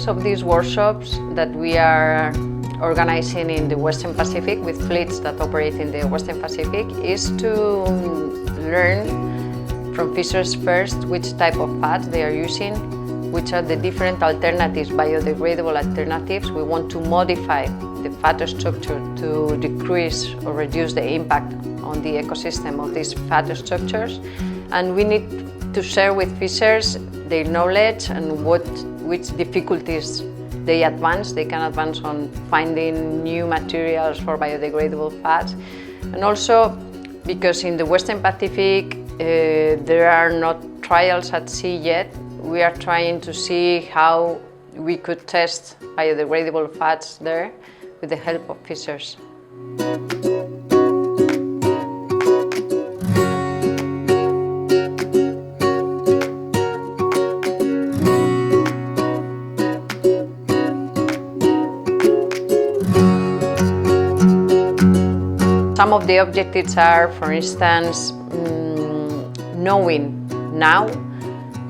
objectives of these workshops that we are organizing in the Western Pacific with fleets that operate in the Western Pacific is to learn from fishers first which type of fats they are using, which are the different alternatives, biodegradable alternatives. We want to modify the fat structure to decrease or reduce the impact on the ecosystem of these fat structures. And we need to share with fishers their knowledge and which difficulties they can advance on finding new materials for biodegradable fats. And also because in the Western Pacific there are not trials at sea yet, we are trying to see how we could test biodegradable fats there with the help of fishers. Some of the objectives are, for instance, knowing now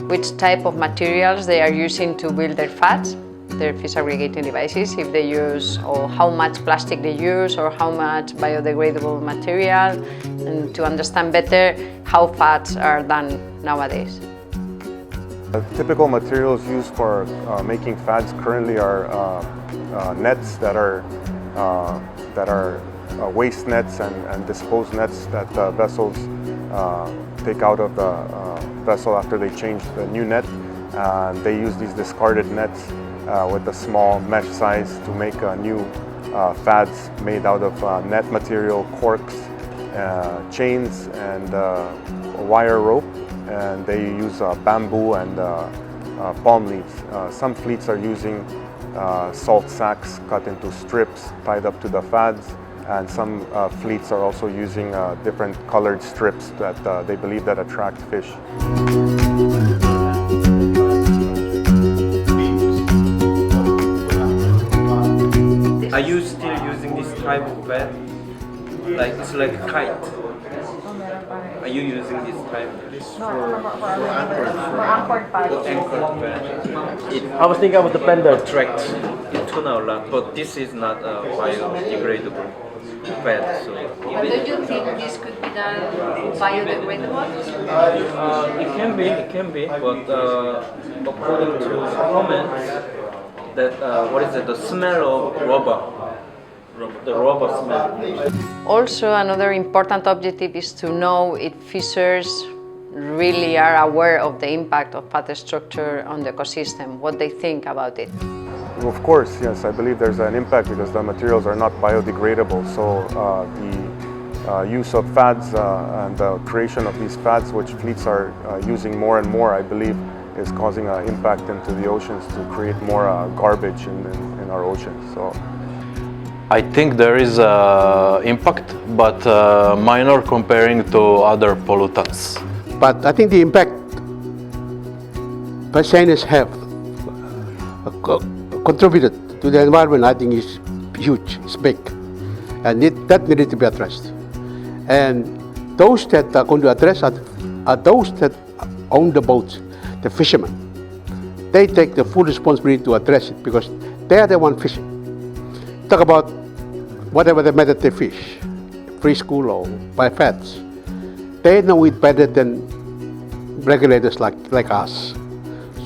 which type of materials they are using to build their fats, their fish aggregating devices, if they use, or how much plastic they use, or how much biodegradable material, and to understand better how fats are done nowadays. Typical materials used for making fats currently are nets that are waste nets and disposed nets that vessels take out of the vessel after they change the new net. They use these discarded nets with a small mesh size to make new fads made out of net material, corks, chains, and wire rope. And they use bamboo and palm leaves. Some fleets are using salt sacks cut into strips tied up to the fads. And some fleets are also using different colored strips that they believe that attract fish. Are you still using this type of bed? Like it's like a kite. Are you using this type? For anchored bed. I was thinking about the bender attract tuna a lot, but this is not biodegradable. So. But do you think this could be done biodegradable? It can be, but according to comments, that what is it? The smell of rubber, the rubber smell. Also, another important objective is to know if fishers really are aware of the impact of fat structure on the ecosystem, what they think about it. Of course, yes, I believe there's an impact because the materials are not biodegradable. So the use of fads and the creation of these fads, which fleets are using more and more, I believe, is causing an impact into the oceans to create more garbage in our oceans. So I think there is impact, but minor comparing to other pollutants. But I think the impact Chinese have contributed to the environment, I think, is huge, it's big, and that needed to be addressed. And those that are going to address are those that own the boats, the fishermen. They take the full responsibility to address it because they are the one fishing. Talk about whatever the method they fish, free school or by fats. They know it better than regulators like us.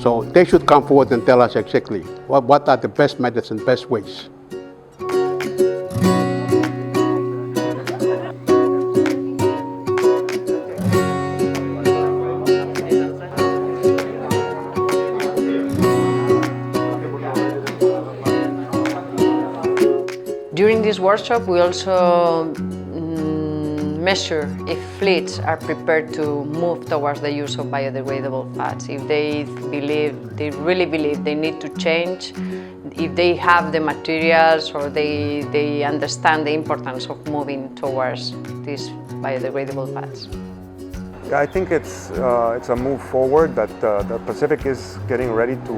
So they should come forward and tell us exactly what are the best methods and best ways. During this workshop, we also measure if fleets are prepared to move towards the use of biodegradable fats, if they really believe they need to change, if they have the materials or they understand the importance of moving towards these biodegradable fats. Yeah, I think it's a move forward that the Pacific is getting ready to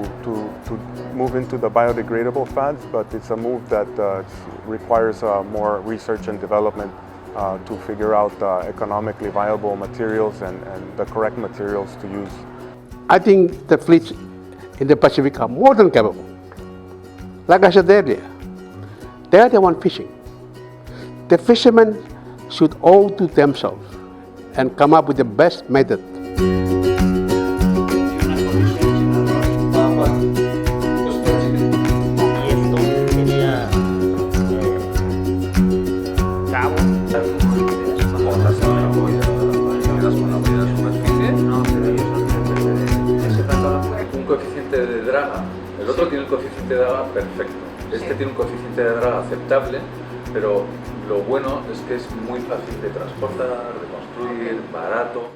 move into the biodegradable fads, but it's a move that requires more research and development to figure out economically viable materials and the correct materials to use. I think the fleets in the Pacific are more than capable Like I said earlier, they are the one fishing. The fishermen should owe to themselves and come up with the best method. Un coeficiente de draga, el otro tiene un coeficiente de draga perfecto, este tiene un coeficiente de draga aceptable, pero lo bueno es que es muy fácil de transportar, de construir, barato.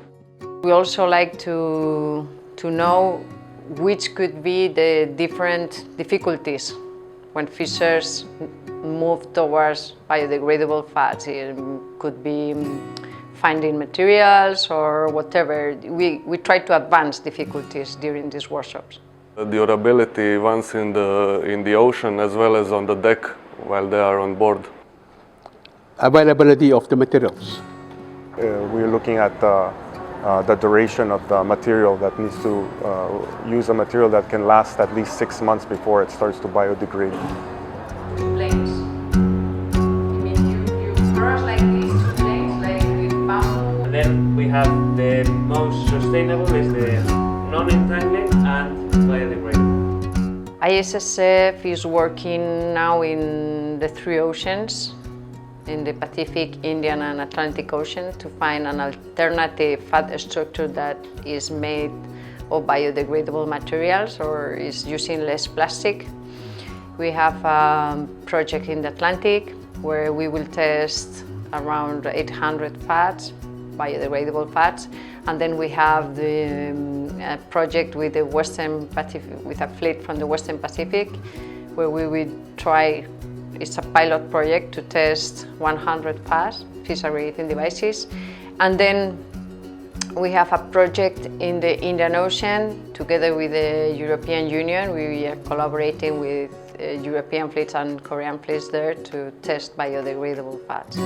We also like to know which could be the different difficulties when fishers move towards biodegradable fats. It could be finding materials or whatever. We try to advance difficulties during these workshops. The durability once in the ocean as well as on the deck while they are on board. Availability of the materials. We're looking at the duration of the material that needs to use a material that can last at least 6 months before it starts to biodegrade. Planes. I mean, you cross like these two planes, like with bamboo. And then we have the most sustainable is the non-entangling and biodegradable. ISSF is working now in the 3 oceans, in the Pacific, Indian and Atlantic Ocean, to find an alternative fat structure that is made of biodegradable materials or is using less plastic. We have a project in the Atlantic where we will test around 800 fats, biodegradable fats, and then we have the project with the Western Pacific, with a fleet from the Western Pacific, where we will try. It's a pilot project to test 100 fats, fish aggregating devices. And then we have a project in the Indian Ocean together with the European Union. We are collaborating with European fleets and Korean fleets there to test biodegradable fats.